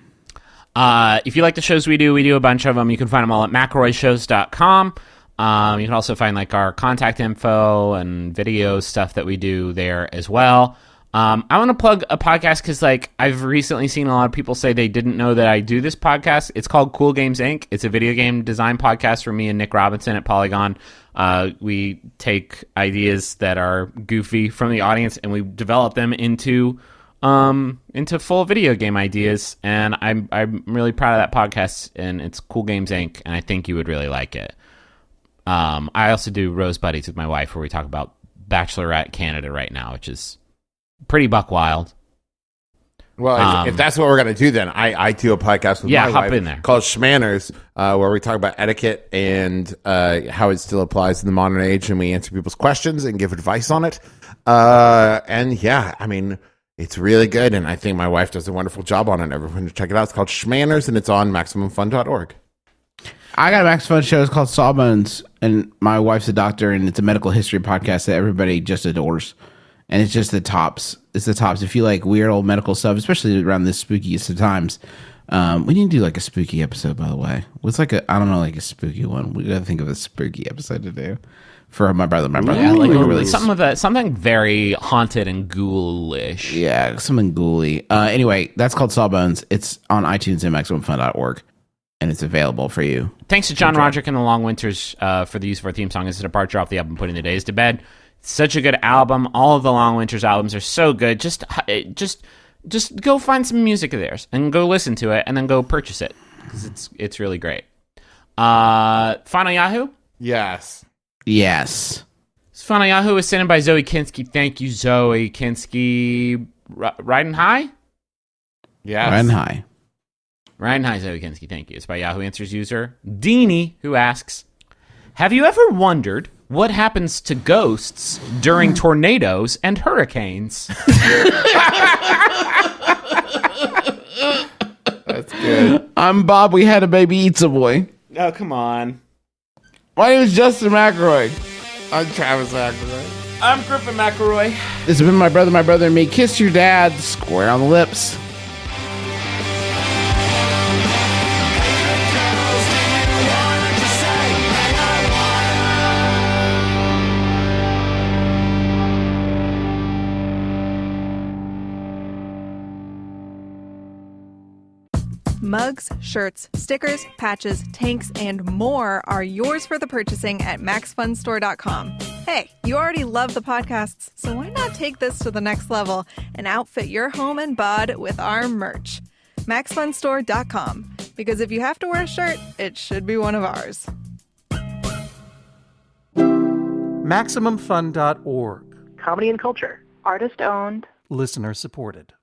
If you like the shows we do a bunch of them. You can find them all at McElroyshows.com. You can also find like our contact info and video stuff that we do there as well. I want to plug a podcast because like I've recently seen a lot of people say they didn't know that I do this podcast. It's called Cool Games Inc. It's a video game design podcast for me and Nick Robinson at Polygon. We take ideas that are goofy from the audience and we develop them into full video game ideas. And I'm really proud of that podcast. And it's Cool Games Inc. And I think you would really like it. I also do Rose Buddies with my wife where we talk about Bachelorette Canada right now, which is pretty buck wild. Well, if that's what we're going to do, then I do a podcast with my hop wife in there. called Schmanners, where we talk about etiquette and how it still applies in the modern age, and we answer people's questions and give advice on it. And yeah, I mean, it's really good, and I think my wife does a wonderful job on it. Everyone should check it out. It's called Schmanners, and it's on MaximumFun.org. I got a Max Fun show. It's called Sawbones, and my wife's a doctor, and it's a medical history podcast that everybody just adores. and it's just the tops. It's the tops. If you like weird old medical stuff, especially around this spookiest of times. We need to do like a spooky episode, by the way. What's like a, I don't know, like a spooky one. We gotta think of a spooky episode to do for my brother. Yeah, like really something very haunted and ghoulish. Yeah, something ghouly. Anyway, that's called Sawbones. It's on iTunes and MaximumFun.org, and it's available for you. Thanks to John Roderick and the Long Winters for the use of our theme song as a departure off the album Putting the Days to Bed. Such a good album. All of the Long Winters albums are so good. Just go find some music of theirs and go listen to it, and then go purchase it because it's really great. Final Yahoo. Yes. Final Yahoo is sent in by Zoe Kinski. Thank you, Zoe Kinski. Riding High. Yes. Riding High, Zoe Kinski. Thank you. It's by Yahoo Answers user Deanie, who asks, "Have you ever wondered what happens to ghosts during tornadoes and hurricanes?" That's good. I'm Bob. We had a baby eats a boy. Oh, come on. My name is Justin McElroy. I'm Travis McElroy. I'm Griffin McElroy. This has been my brother, and me. Kiss your dad square on the lips. Mugs, shirts, stickers, patches, tanks, and more are yours for the purchasing at MaxFunStore.com. Hey, you already love the podcasts, so why not take this to the next level and outfit your home and bod with our merch? MaxFunStore.com. Because if you have to wear a shirt, it should be one of ours. MaximumFun.org. Comedy and culture. Artist owned. Listener supported.